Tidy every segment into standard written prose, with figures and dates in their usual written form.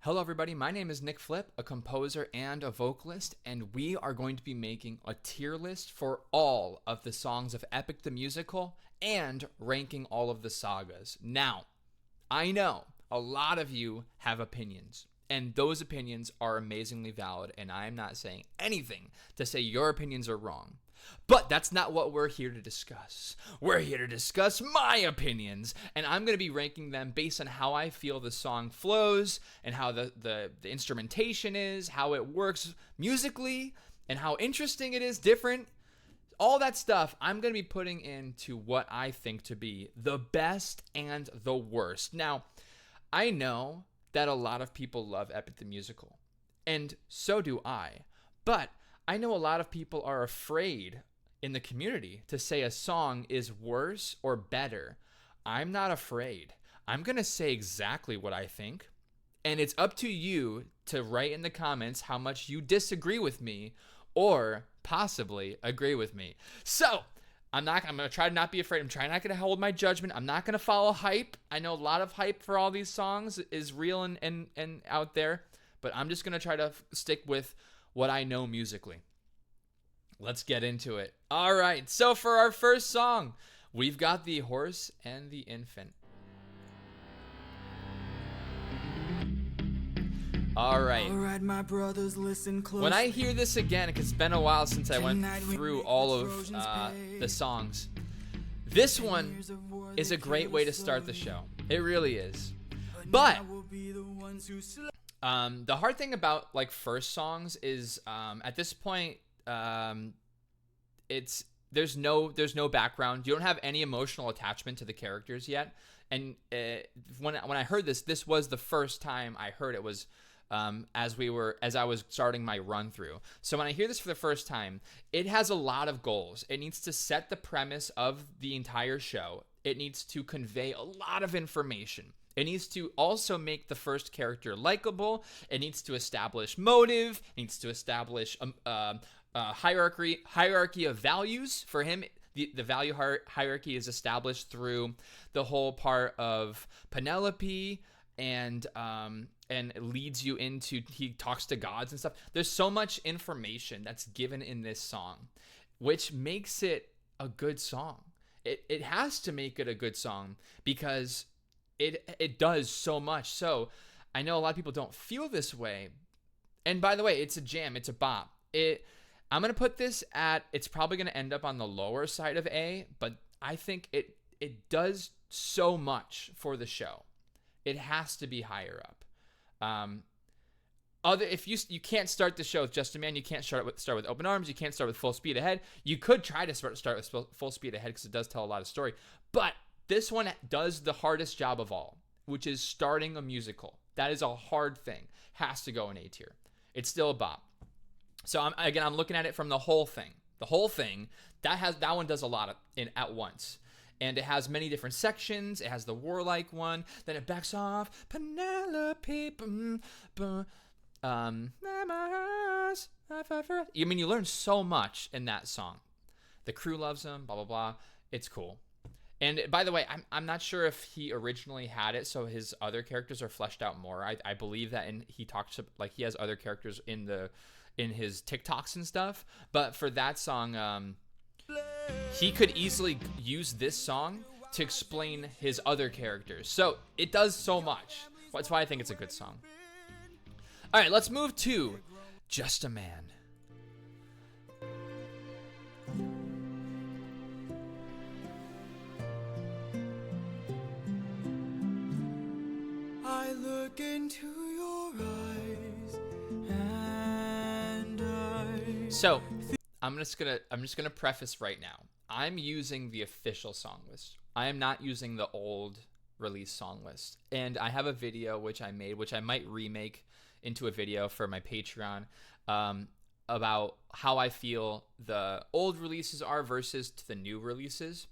Hello everybody, my name is Nick Flip, a composer and a vocalist, and we are going to be making a tier list for all of the songs of Epic the Musical and ranking all of the sagas. Now, I know a lot of you have opinions, and those opinions are amazingly valid, and I am not saying anything to say your opinions are wrong. But that's not what we're here to discuss. We're here to discuss my opinions, and I'm going to be ranking them based on how I feel the song flows and how the instrumentation is, how it works musically, and how interesting it is, different. All that stuff I'm going to be putting into what I think to be the best and the worst. Now, I know that a lot of people love Epic the Musical, and so do I, but I know a lot of people are afraid in the community to say a song is worse or better. I'm not afraid. I'm going to say exactly what I think, and it's up to you to write in the comments how much you disagree with me or possibly agree with me. So, I'm going to try to not be afraid. I'm trying not going to hold my judgment. I'm not going to follow hype. I know a lot of hype for all these songs is real and out there, but I'm just going to try to stick with what I know musically. Let's get into it. All right, so for our first song, we've got The Horse and the Infant. All right, my brothers, listen close. When I hear this again, because it's been a while since I went through all of the songs, this one is a great way to start the show. It really is. But the hard thing about like first songs is at this point there's no background. You don't have any emotional attachment to the characters yet. And when I heard this was the first time I heard it was as I was starting my run through. So when I hear this for the first time, it has a lot of goals. It needs to set the premise of the entire show. It needs to convey a lot of information. It needs to also make the first character likable. It needs to establish motive. It needs to establish hierarchy of values for him. The value hierarchy is established through the whole part of Penelope, and it leads you into, he talks to gods and stuff. There's so much information that's given in this song, which makes it a good song. It has to make it a good song because it does so much. So I know a lot of people don't feel this way. And by the way, it's a jam. It's a bop. I'm going to put this at, it's probably going to end up on the lower side of A, but I think it does so much for the show. It has to be higher up. If you can't start the show with Just a Man, you can't start with Open Arms, you can't start with Full Speed Ahead. You could try to start with Full Speed Ahead because it does tell a lot of story, but this one does the hardest job of all, which is starting a musical. That is a hard thing. Has to go in A tier. It's still a bop. So I'm looking at it from the whole thing. The whole thing that one does a lot at once, and it has many different sections. It has the warlike one, then it backs off. Penelope, you learn so much in that song. The crew loves him. Blah blah blah. It's cool. And by the way, I'm not sure if he originally had it, so his other characters are fleshed out more. I believe that, and he talks like he has other characters in his TikToks and stuff. But for that song, he could easily use this song to explain his other characters. So it does so much. That's why I think it's a good song. All right, let's move to Just a Man. I look into your eyes and So I'm just gonna preface right now. I'm using the official song list. I am not using the old release song list. And I have a video which I made, which I might remake into a video for my Patreon, about how I feel the old releases are versus the new releases.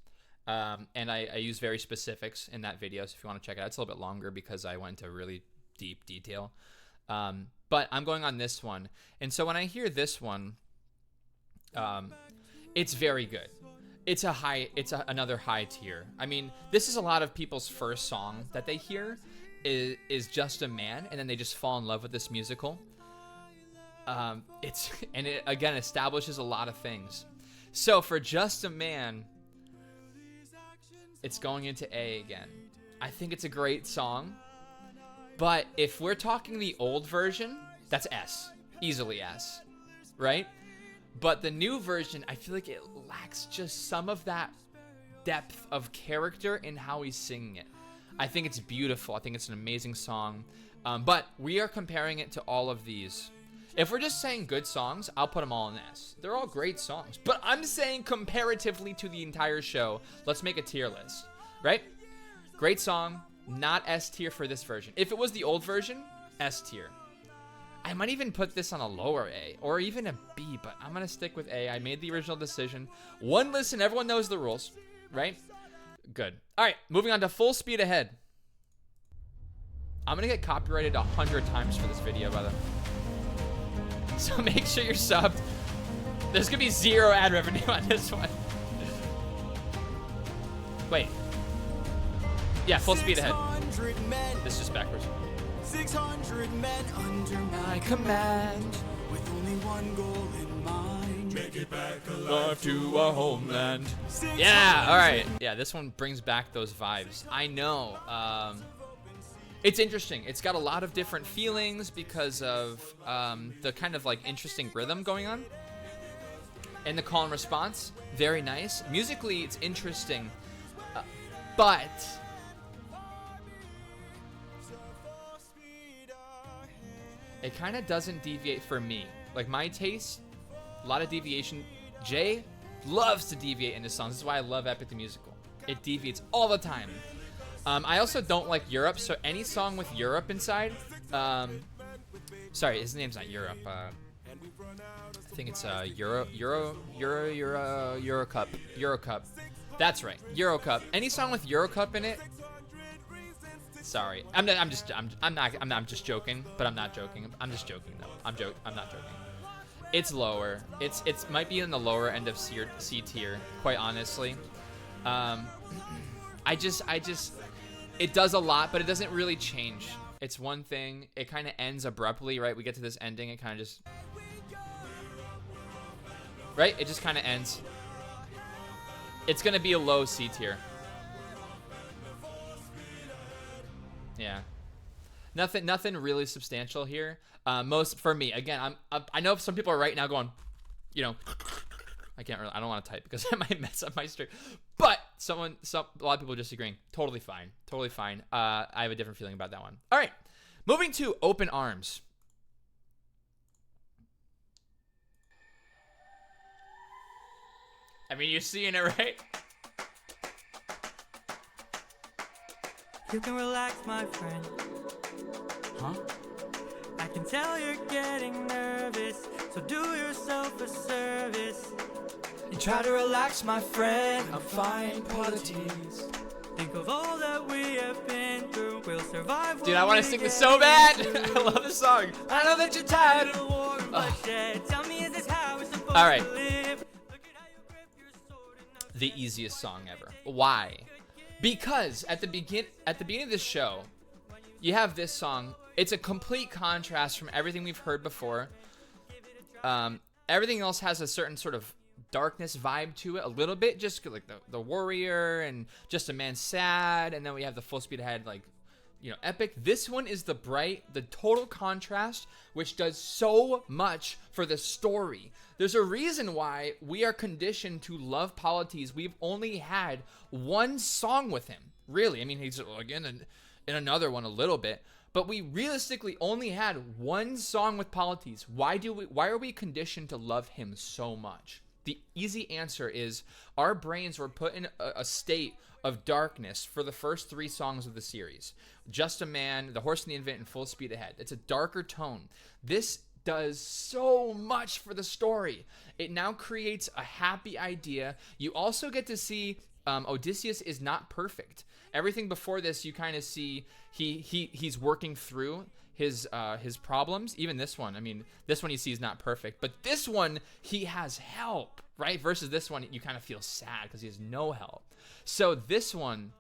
And I use very specifics in that video, so if you want to check it out, it's a little bit longer because I went into really deep detail. But I'm going on this one. And so when I hear this one, it's very good. It's another high tier. I mean, this is a lot of people's first song that they hear, is Just a Man, and then they just fall in love with this musical. It again establishes a lot of things. So for Just a Man, it's going into A again. I think it's a great song, but if we're talking the old version, that's S, easily S, right? But the new version, I feel like it lacks just some of that depth of character in how he's singing it. I think it's beautiful. I think it's an amazing song. But we are comparing it to all of these. If we're just saying good songs, I'll put them all in S. They're all great songs. But I'm saying comparatively to the entire show, let's make a tier list, right? Great song, not S tier for this version. If it was the old version, S tier. I might even put this on a lower A or even a B, but I'm going to stick with A. I made the original decision. One listen, everyone knows the rules, right? Good. All right, moving on to Full Speed Ahead. I'm going to get copyrighted 100 times for this video, by the way. So make sure you're subbed. There's going to be 0 ad revenue on this one. Wait. Yeah, Full Speed Ahead. This is just backwards. 600 men under my command, with only one goal in mind. Make it back alive to our homeland. Yeah, all right. Yeah, this one brings back those vibes. I know. It's interesting. It's got a lot of different feelings because of the kind of like interesting rhythm going on. And the call and response, very nice. Musically, it's interesting. But it kind of doesn't deviate for me. Like my taste, a lot of deviation. Jay loves to deviate in his songs. This is why I love Epic the Musical. It deviates all the time. I also don't like Europe, so any song with Europe inside, sorry, his name's not Europe. I think it's Eurocup. That's right, Eurocup. Any song with Eurocup in it. Sorry, I'm just joking, but I'm not joking. I'm just joking though. I'm not joking. It's lower. It might be in the lower end of C tier, quite honestly. It does a lot, but it doesn't really change. It's one thing. It kind of ends abruptly, right? We get to this ending. It kind of just, right? It just kind of ends. It's gonna be a low C tier. Yeah, nothing really substantial here. Most for me, again, I know some people are right now going, you know, I don't want to type because I might mess up my stream. But a lot of people are disagreeing. Totally fine. I have a different feeling about that one. All right, moving to Open Arms. I mean, you're seeing it, right? You can relax, my friend. Huh? I can tell you're getting nervous, so do yourself a service. You try to relax, my friend. I'm fine, qualities. Think of all that we have been through. We'll survive. Dude, I want to sing this so bad. I love this song. I know that you're tired of the war and bloodshed. Tell me, is this how we're supposed all right. to live? Look at how you grip your sword and The easiest song ever. Why? Because at the beginning of this show, you have this song. It's a complete contrast from everything we've heard before. Everything else has a certain sort of darkness vibe to it, a little bit, just like the warrior and Just a Man sad, and then we have the Full Speed Ahead, like, you know, epic. This one is the bright, the total contrast, which does so much for the story. There's a reason why we are conditioned to love Polites. We've only had one song with him, really. I mean, he's again in another one a little bit, but we realistically only had one song with Polites. Why are we conditioned to love him so much? The easy answer is our brains were put in a state of darkness for the first 3 songs of the series. Just a Man, The Horse and the Infant, and Full Speed Ahead. It's a darker tone. This does so much for the story. It now creates a happy idea. You also get to see Odysseus is not perfect. Everything before this, you kind of see he's working through his problems. Even this one, I mean, this one you see is not perfect, but this one he has help, right? Versus this one, you kind of feel sad because he has no help. So this one,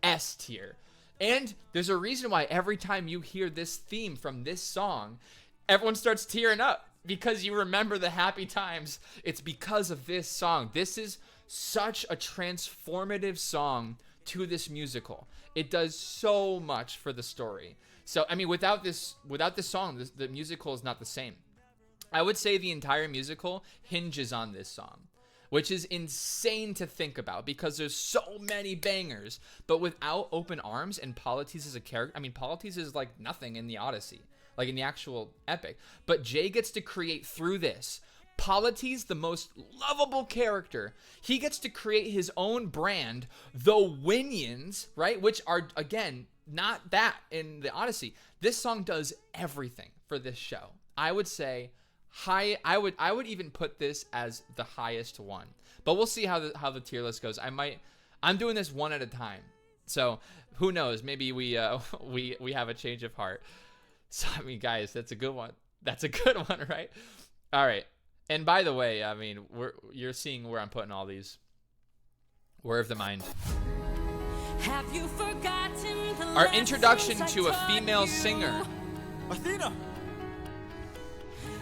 S tier. And there's a reason why every time you hear this theme from this song, everyone starts tearing up because you remember the happy times. It's because of this song. This is such a transformative song to this musical. It does so much for the story. So, I mean, without this song, the musical is not the same. I would say the entire musical hinges on this song, which is insane to think about because there's so many bangers. But without Open Arms and Polites as a character, I mean, Polites is like nothing in the Odyssey, like in the actual epic. But Jay gets to create through this. Polites, the most lovable character, he gets to create his own brand, the Winions, right? Which are, again, not that in the Odyssey. This song does everything for this show. I would say high. I would even put this as the highest one. But we'll see how the tier list goes. I'm doing this one at a time. So who knows? Maybe we have a change of heart. So I mean, guys, that's a good one. That's a good one, right? All right. And by the way, I mean, you're seeing where I'm putting all these. War of the Mind. Have you forgotten the Our introduction lessons to I a taught female you? singer. Athena!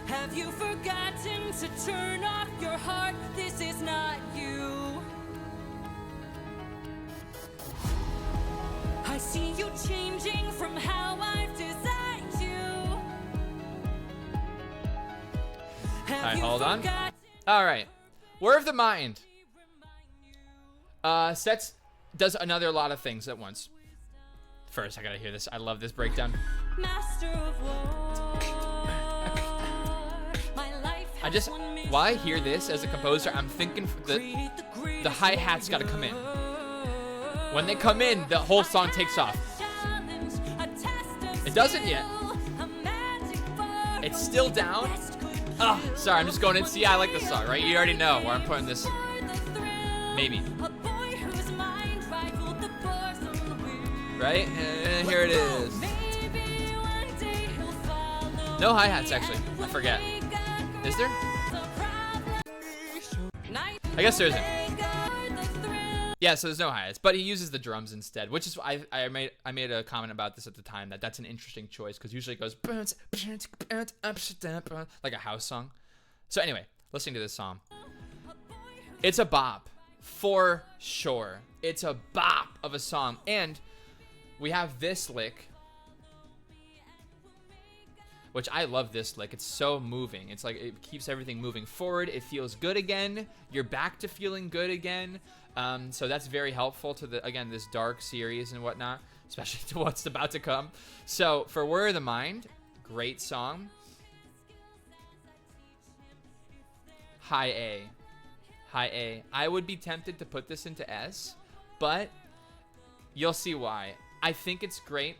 Have you forgotten to turn off your heart? This is not you. I see you changing from how I've designed you. All right, hold on. All right, War of the Mind. Does another lot of things at once. First, I gotta hear this. I love this breakdown. Master of war. My life I just, while I hear this as a composer, I'm thinking the hi-hats gotta come in. When they come in, the whole song takes off. It doesn't yet. It's still down. Oh, sorry, I'm just going in. See, I like this song, right? You already know where I'm putting this. Maybe. Right? And here it is. No hi-hats, actually. I forget. Is there? I guess there isn't. Yeah, so there's no hi-hats, but he uses the drums instead, which is I made a comment about this at the time that's an interesting choice because usually it goes like a house song. So anyway, listening to this song, it's a bop for sure. It's a bop of a song, and we have this lick, which I love this lick. It's so moving. It's like it keeps everything moving forward. It feels good again. You're back to feeling good again. So that's very helpful to this dark series and whatnot, especially to what's about to come. So for War of the Mind, great song. High A. High A. I would be tempted to put this into S, but you'll see why. I think it's great.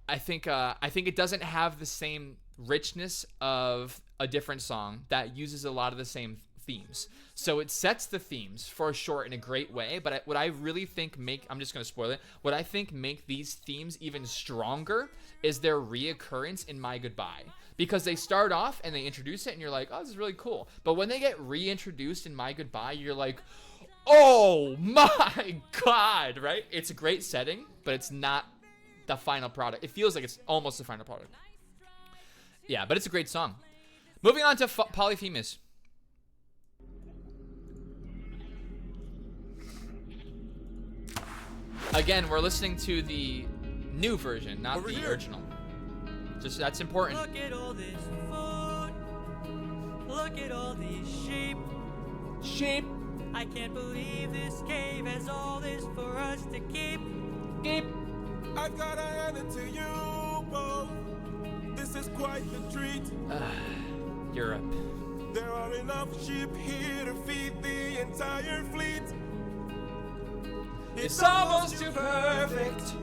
I think it doesn't have the same richness of a different song that uses a lot of the same themes. So it sets the themes for sure in a great way, but what I really think I'm just going to spoil it. What I think make these themes even stronger is their reoccurrence in My Goodbye. Because they start off and they introduce it and you're like, oh, this is really cool. But when they get reintroduced in My Goodbye, you're like, oh my God, right? It's a great setting, but it's not the final product. It feels like it's almost the final product. Yeah, but it's a great song. Moving on to Polyphemus. Again, we're listening to the new version, not the original. Just that's important. Look at all this food. Look at all these sheep. Sheep. I can't believe this cave has all this for us to keep. Keep. I've gotta hand it to you both. This is quite the treat. Europe. There are enough sheep here to feed the entire fleet. It's almost too perfect,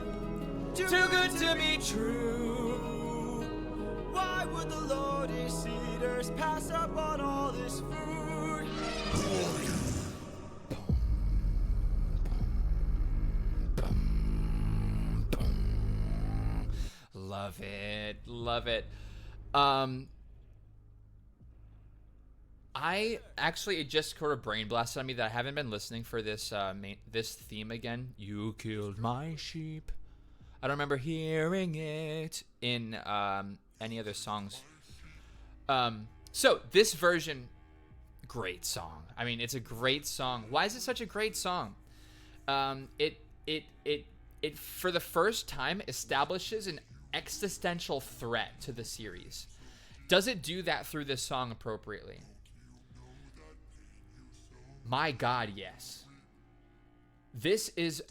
too good to be true. Why would the Lotus Eaters pass up on all this food? Love it, love it. I actually, it just sort of brain blasted on me that I haven't been listening for this this theme again. You killed my sheep. I don't remember hearing it in any other songs. So this version, great song. I mean, it's a great song. Why is it such a great song? It for the first time establishes an existential threat to the series. Does it do that through this song appropriately? My God, yes. This is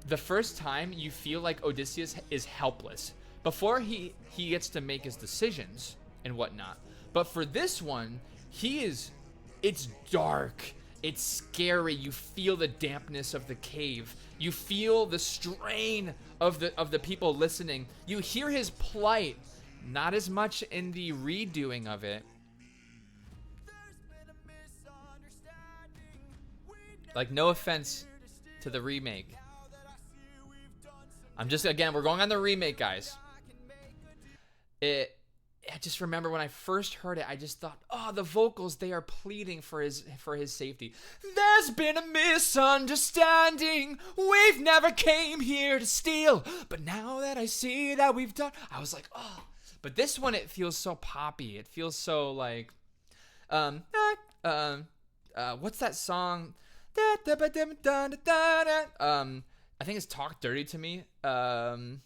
the first time you feel like Odysseus is helpless. Before he gets to make his decisions and whatnot. But for this one, it's dark. It's scary. You feel the dampness of the cave. You feel the strain of the people listening. You hear his plight. Not as much in the redoing of it. Like, no offense to the remake. We're going on the remake, guys. I just remember when I first heard it, I just thought, oh, the vocals, they are pleading for his safety. There's been a misunderstanding. We've never came here to steal. But now that I see that we've done, I was like, oh. But this one, it feels so poppy. It feels so like, what's that song? I think it's Talk Dirty to Me. Talk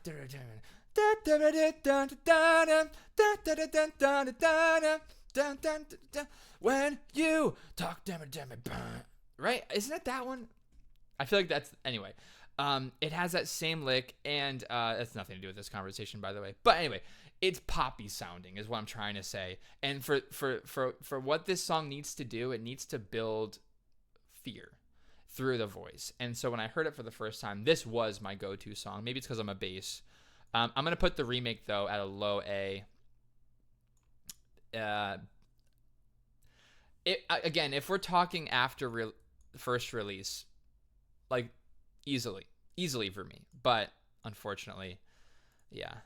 Dirty to Me. When you talk to me, right? Isn't it that one? I feel like that's, anyway. It has that same lick, and that's nothing to do with this conversation, by the way. But anyway, it's poppy sounding is what I'm trying to say. And for what this song needs to do, it needs to build fear through the voice. And so when I heard it for the first time, this was my go-to song. Maybe it's because I'm a bass. I'm going to put the remake, though, at a low A. Again, if we're talking after first release, like, easily for me. But unfortunately, yeah.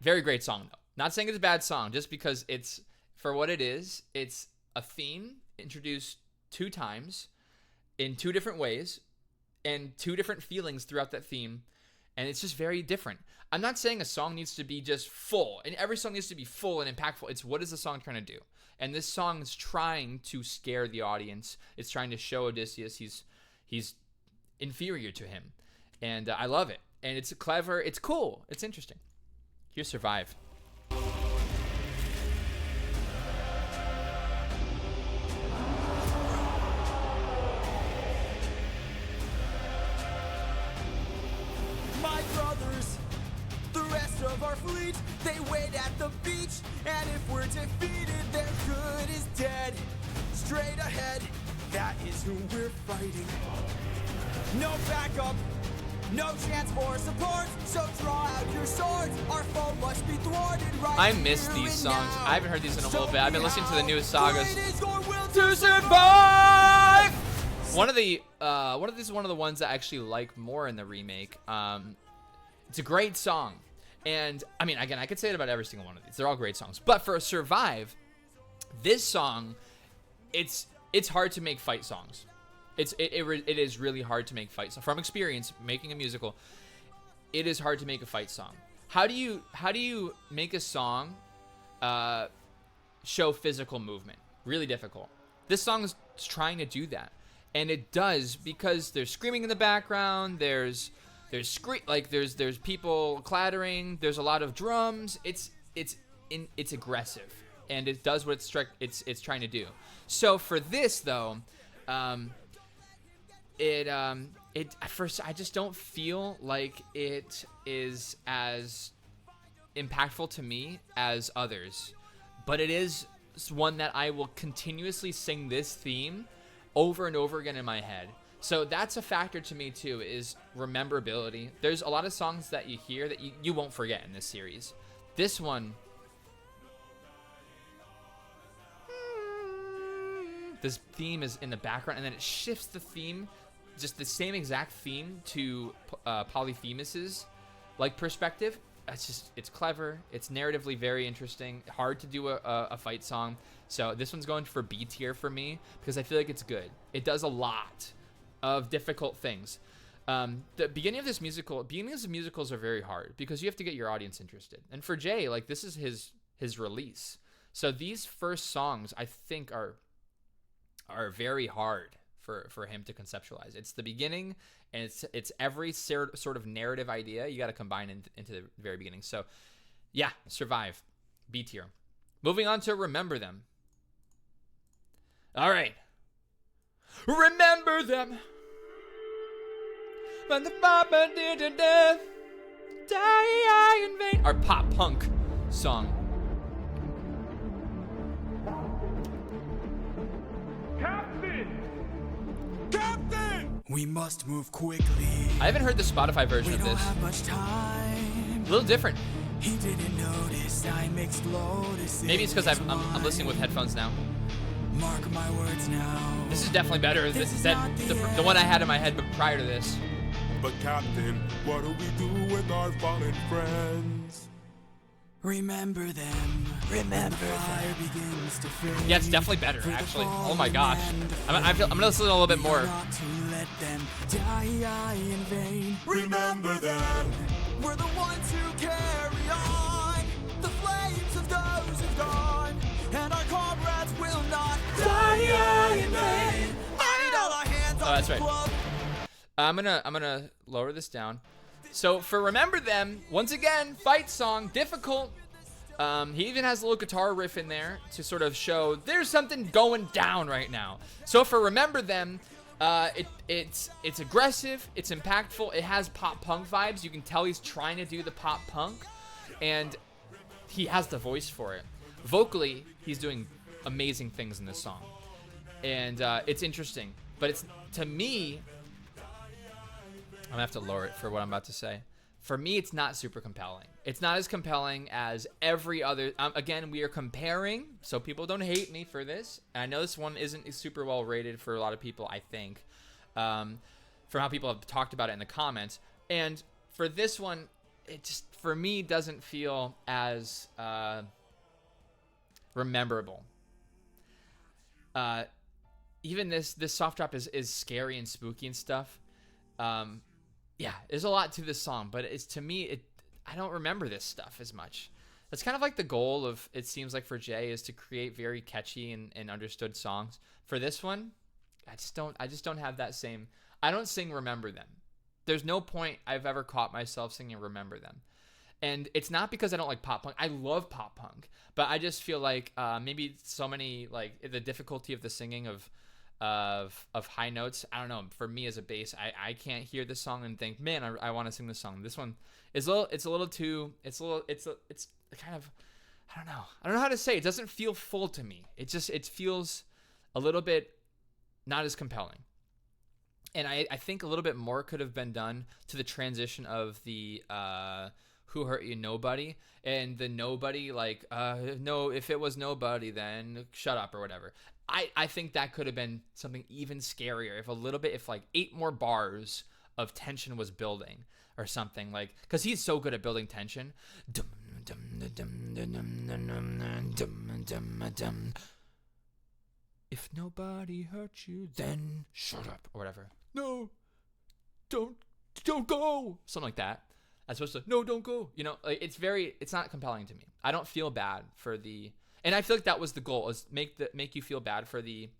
Very great song, though. Not saying it's a bad song, just because it's, for what it is, it's a theme introduced 2 times in 2 different ways and 2 different feelings throughout that theme. And it's just very different. I'm not saying a song needs to be just full, and every song needs to be full and impactful. It's what is the song trying to do? And this song is trying to scare the audience. It's trying to show Odysseus he's inferior to him. And I love it. And it's clever. It's cool. It's interesting. Here's Survive. Of our fleet, they wait at the beach, and if we're defeated, their good is dead. Straight ahead, that is who we're fighting. No backup, no chance for support, so draw out your swords. Our foe must be thwarted right. I miss these songs. I haven't heard these in a little bit. I've been listening to the newest sagas. To survive. One of the ones that I actually like more in the remake. It's a great song. And, I mean, again, I could say it about every single one of these. They're all great songs. But for Survive, this song, it's hard to make fight songs. It is really hard to make fight songs. From experience, making a musical, it is hard to make a fight song. How do you make a song show physical movement? Really difficult. This song is trying to do that. And it does, because there's screaming in the background, there's people clattering. There's a lot of drums. It's aggressive, and it does what it's trying to do. So for this, though, at first I just don't feel like it is as impactful to me as others, but it is one that I will continuously sing this theme over and over again in my head. So that's a factor to me, too, is rememberability. There's a lot of songs that you hear that you won't forget in this series. This one, this theme is in the background, and then it shifts the theme, just the same exact theme, to Polyphemus's like perspective, it's clever. It's narratively very interesting. Hard to do a fight song. So this one's going for B tier for me because I feel like it's good. It does a lot of difficult things. The beginnings of musicals are very hard because you have to get your audience interested. And for Jay, like, this is his release. So these first songs, I think, are very hard for him to conceptualize. It's the beginning, and it's every sort of narrative idea you got to combine into the very beginning. So yeah, Survive, B tier. Moving on to Remember Them. All right. Remember them. When the papa did to death, die in vain. Our pop punk song. Captain! We must move quickly. I haven't heard the Spotify version We of don't this. have much time. A little different. He didn't notice I mixed lotus. Maybe it's because I'm listening with headphones now. Mark my words now. This is definitely better than the one I had in my head but prior to this. But Captain, what do we do with our fallen friends? Remember them. Remember the fire begins to fade. Yeah, it's definitely better, actually. Oh my gosh. I'm gonna listen a little bit more. Not to let them die in vain. Remember them. We're the ones who carry on the flames of those who've gone, and our comrades will not die in vain. I need all our hands on that's the right. club. I'm gonna lower this down. So for Remember Them, once again, fight song, difficult. He even has a little guitar riff in there to sort of show there's something going down right now. So for Remember Them, it's aggressive, it's impactful, it has pop punk vibes. You can tell he's trying to do the pop punk, and he has the voice for it. Vocally, he's doing amazing things in this song, and it's interesting. But it's, to me, I'm gonna have to lower it for what I'm about to say. For me, it's not super compelling. It's not as compelling as every other. Again, we are comparing, so people don't hate me for this. And I know this one isn't super well rated for a lot of people, I think, from how people have talked about it in the comments. And for this one, it just, for me, doesn't feel as rememberable. Even this soft drop is scary and spooky and stuff. Yeah, there's a lot to this song, but it's, to me, I don't remember this stuff as much. That's kind of like the goal of, it seems like, for Jay, is to create very catchy and understood songs. For this one, I just don't have that same. I don't sing Remember Them. There's no point I've ever caught myself singing Remember Them. And it's not because I don't like pop punk. I love pop punk, but I just feel like maybe so many, like, the difficulty of the singing of high notes. I don't know. For me as a bass, I can't hear this song and think, man, I want to sing this song. This one is it's kind of, I don't know how to say it. It doesn't feel full to me. It feels a little bit not as compelling. And I think a little bit more could have been done to the transition of the Who Hurt You Nobody, and the nobody, like, no, if it was nobody, then shut up or whatever. I think that could have been something even scarier if like 8 more bars of tension was building or something, like, because he's so good at building tension. If nobody hurt you, then shut up or whatever. No, don't go. Something like that. As opposed to, no, don't go. You know, like, it's not compelling to me. I don't feel bad for the. And I feel like that was the goal, is make you feel bad for the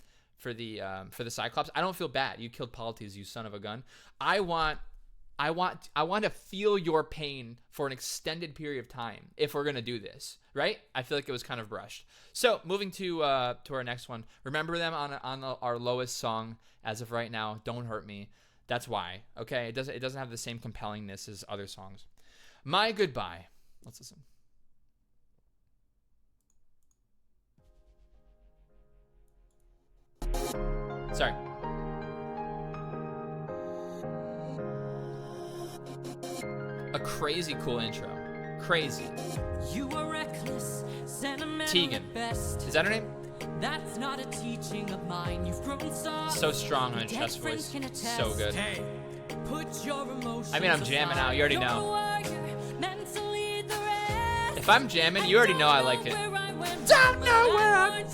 Cyclops. I don't feel bad. You killed Polites, you son of a gun. I want to feel your pain for an extended period of time if we're gonna do this, right? I feel like it was kind of rushed. So moving to our next one. Remember Them on our lowest song as of right now. Don't Hurt Me. That's why. Okay, it doesn't have the same compellingness as other songs. My Goodbye. Let's listen. Sorry. A crazy cool intro. Crazy. You are reckless, sentimental Tegan. at best. Is that her name? That's not a teaching of mine. You've grown soft. So strong on a Dead chest friends voice. can attest. So good. Put your emotions I mean, I'm jamming out. You already aside. know. You're a warrior, mentally If I'm jamming, you already know I like it. Don't know where I'm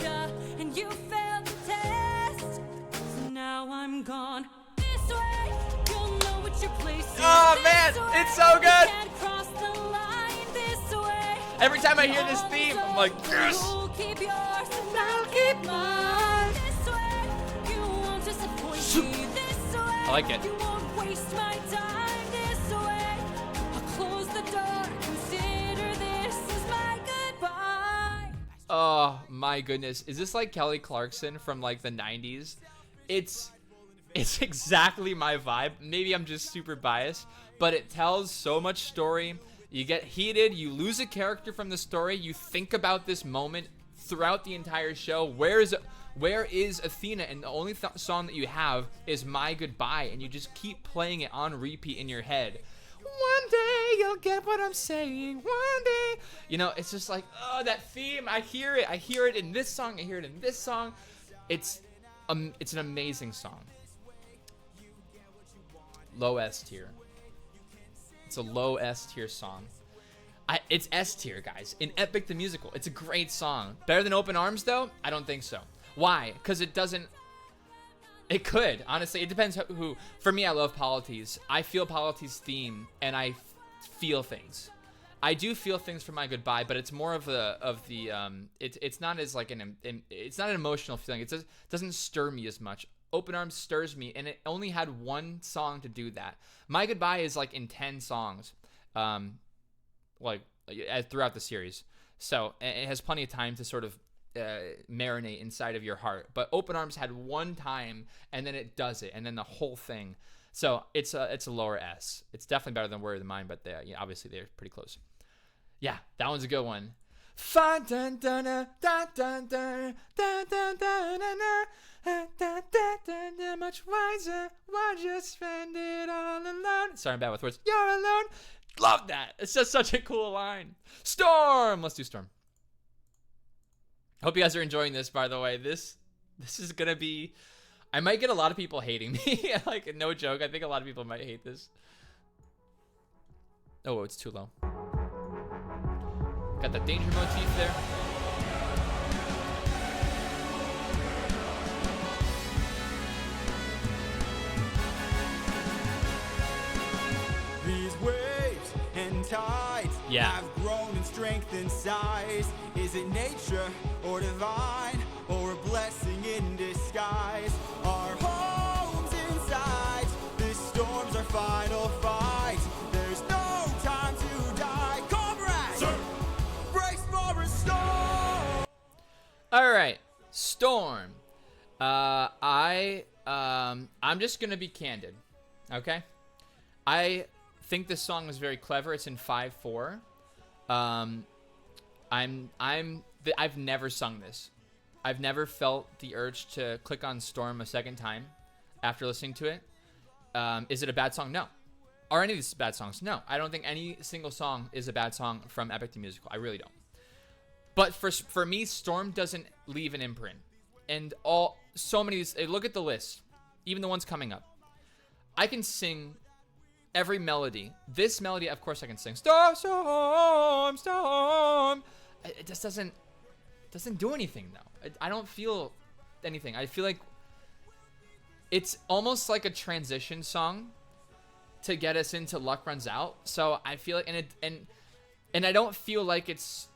and you failed the test. So now I'm gone. This way, you'll know what your place is. Oh man, it's so good. Can't cross the line this way. Every time I hear this theme, I'm like, yes. You'll keep yours and I'll keep mine. This way, you won't disappoint me. This way, I like it. You won't waste my time. This way, I'll close the door. Consider this as my goodbye. Oh my goodness. Is this like Kelly Clarkson from like the 90s? It's exactly my vibe. Maybe I'm just super biased, but it tells so much story. You get heated, you lose a character from the story, you think about this moment throughout the entire show. Where is Athena? And the only song that you have is My Goodbye, and you just keep playing it on repeat in your head. One day you'll get what I'm saying. One day, you know, it's just like, oh, that theme. I hear it in this song. I hear it in this song. It's an amazing song. Low S tier. It's a low S tier song. It's S tier, guys. In Epic the Musical, it's a great song. Better than Open Arms, though? I don't think so. Why? Because it doesn't. It could, honestly. It depends who. For me, I love Polities. I feel Polities' theme, and I feel things. I do feel things for My Goodbye, but it's more of the it's not as like it's not an emotional feeling. It doesn't stir me as much. Open Arms stirs me, and it only had one song to do that. My Goodbye is like in 10 songs, like throughout the series. So it has plenty of time to sort of marinate inside of your heart. But Open Arms had one time, and then it does it, and then the whole thing. So it's a lower S. It's definitely better than Word of the Mind, but obviously they're pretty close. Yeah, that one's a good one. Much wiser, why'd you spend it all alone? Sorry, I'm bad with words. You're alone. Love that. It's just such a cool line. Storm. Let's do Storm. Hope you guys are enjoying this, by the way. This is gonna be. I might get a lot of people hating me. Like, no joke. I think a lot of people might hate this. Oh, it's too low. Got that danger motif there. These waves and tides have grown in strength and size. Is it nature or divine or a blessing in disguise? Our homes inside. This storm's our final fight. There's no time to die. Comrades, sir, brace for a storm. All right, Storm. I'm just gonna be candid, okay? I think this song is very clever. It's in 5/4. I've never sung this. I've never felt the urge to click on Storm a second time after listening to it. Is it a bad song? No. Are any of these bad songs? No. I don't think any single song is a bad song from Epic the Musical. I really don't. But for me, Storm doesn't leave an imprint. And so many, look at the list, even the ones coming up. I can sing every melody. This melody, of course, I can sing. Storm, storm, storm. It just doesn't do anything though. I don't feel anything. I feel like it's almost like a transition song to get us into Luck Runs Out. So I feel like, and I don't feel like it's.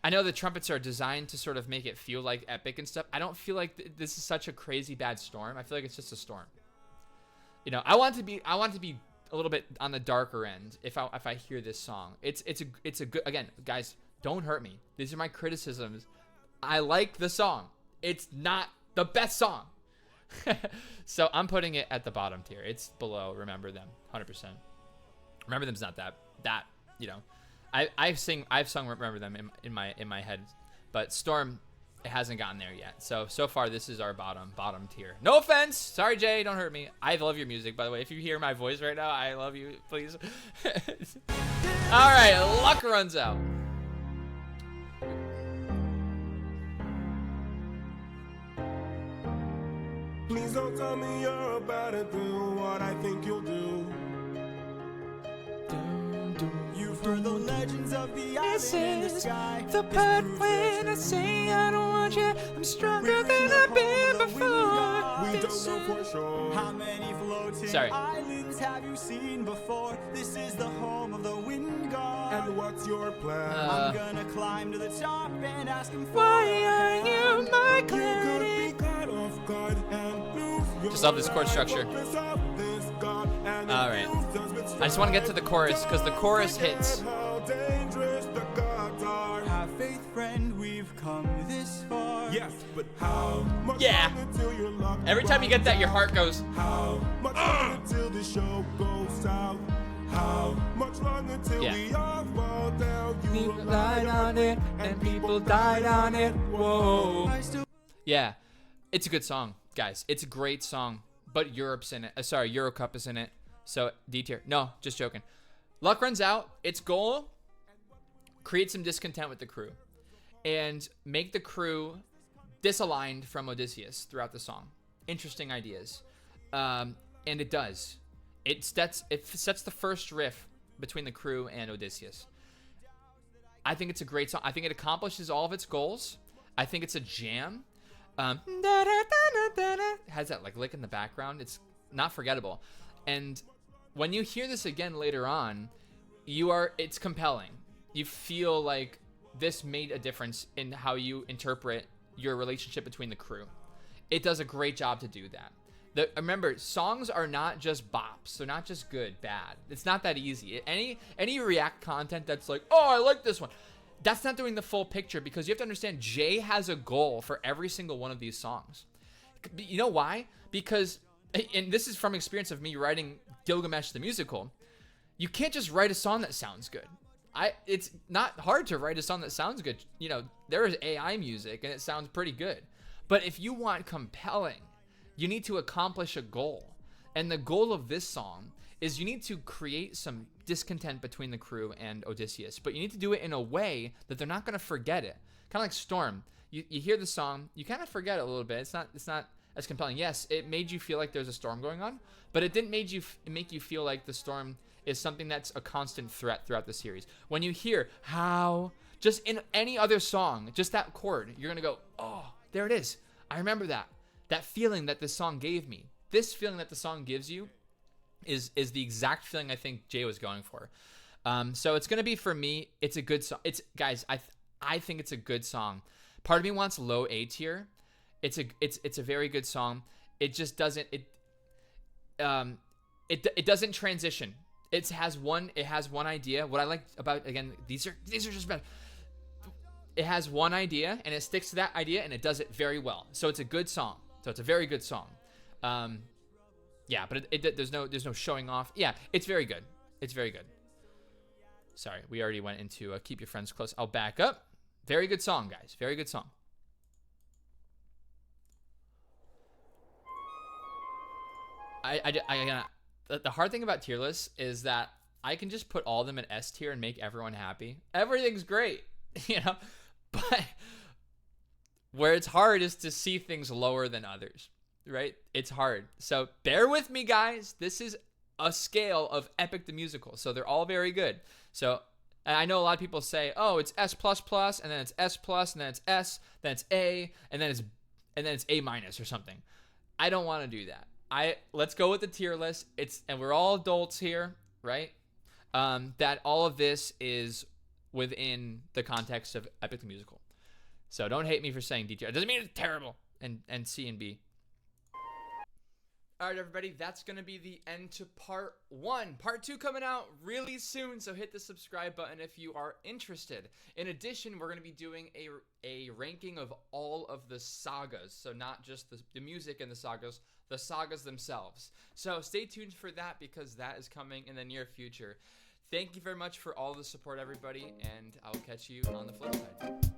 I know the trumpets are designed to sort of make it feel like epic and stuff. I don't feel like this is such a crazy bad storm. I feel like it's just a storm. You know, I want to be a little bit on the darker end if I hear this song. It's a good, again, guys, don't hurt me. These are my criticisms. I like the song. It's not the best song. So I'm putting it at the bottom tier. It's below Remember Them, 100%. Remember Them's not that, you know. I've sung Remember Them in my head, but Storm, it hasn't gotten there yet. So far this is our bottom tier. No offense, sorry Jay, don't hurt me. I love your music, by the way. If you hear my voice right now, I love you. Please. All right, Luck Runs Out. Please don't tell me you're about to do what I think you'll do. You for the legends of the This island in the is sky. the part when I say I don't want you. I'm stronger than I've been before. We This don't know for sure. How many floating Sorry. islands have you seen before? This is the home of the wind god. And what's your plan? I'm gonna climb to the top and ask him for Why a are hand. you my You could be credit? caught off guard and lose your Just love this chord life. structure. Focus on this God and All right. it feels just I just want to get to the chorus because the chorus hits. how dangerous the gods are. Have faith, friend, we've come this far. Yes, but how much Yeah. longer till you're locked Every time you get that, your heart goes. How much longer till the show goes south? How much longer till Yeah. we all fall down? You People relied died on it, and people died on it. Whoa. I still Yeah, it's a good song, guys. It's a great song, but Europe's in it. Sorry, Eurocup is in it. So D tier. No, just joking. Luck runs out. Its goal: create some discontent with the crew, and make the crew disaligned from Odysseus throughout the song. Interesting ideas, and it does. It sets the first riff between the crew and Odysseus. I think it's a great song. I think it accomplishes all of its goals. I think it's a jam. It has that like lick in the background. It's not forgettable. And when you hear this again later on, it's compelling. You feel like this made a difference in how you interpret your relationship between the crew. It does a great job to do that. Remember, songs are not just bops. They're not just good, bad. It's not that easy. Any React content that's like, oh, I like this one, that's not doing the full picture, because you have to understand Jay has a goal for every single one of these songs. You know why? Because, and this is from experience of me writing Gilgamesh the musical, you can't just write a song that sounds good. It's not hard to write a song that sounds good. You know, there is AI music and it sounds pretty good. But if you want compelling, you need to accomplish a goal. And the goal of this song is you need to create some discontent between the crew and Odysseus. But you need to do it in a way that they're not going to forget it. Kind of like Storm. You hear the song, you kind of forget it a little bit. It's not as compelling. Yes, it made you feel like there's a storm going on, but it didn't make you feel like the storm is something that's a constant threat throughout the series. When you hear how, just in any other song, just that chord, you're going to go, oh, there it is. I remember that. That feeling that this song gave me. This feeling that the song gives you is the exact feeling I think Jay was going for. So it's going to be, for me, it's a good song. Guys, I think it's a good song. Part of me wants low A tier. It's a very good song. It just doesn't it doesn't transition. It has one idea. What I like about, again, these are just bad. It has one idea and it sticks to that idea and it does it very well. So it's a good song. So it's a very good song. Yeah, but there's no showing off. Yeah, it's very good. It's very good. Sorry, we already went into Keep Your Friends Close. I'll back up. Very good song, guys. Very good song. The hard thing about tier lists is that I can just put all of them in S tier and make everyone happy. Everything's great, you know? But where it's hard is to see things lower than others, right? It's hard. So bear with me, guys. This is a scale of Epic the Musical. So they're all very good. So, and I know a lot of people say, oh, it's S++, and then it's S+, and then it's S, then it's A, and then it's A- or something. I don't want to do that. Let's go with the tier list. And we're all adults here, right? That all of this is within the context of Epic the Musical. So don't hate me for saying D tier. It doesn't mean it's terrible. And C and B. All right, everybody, that's going to be the end to part 1. Part 2 coming out really soon, so hit the subscribe button if you are interested. In addition, we're going to be doing a ranking of all of the sagas, so not just the music in the sagas themselves. So stay tuned for that, because that is coming in the near future. Thank you very much for all the support, everybody, and I'll catch you on the flip side.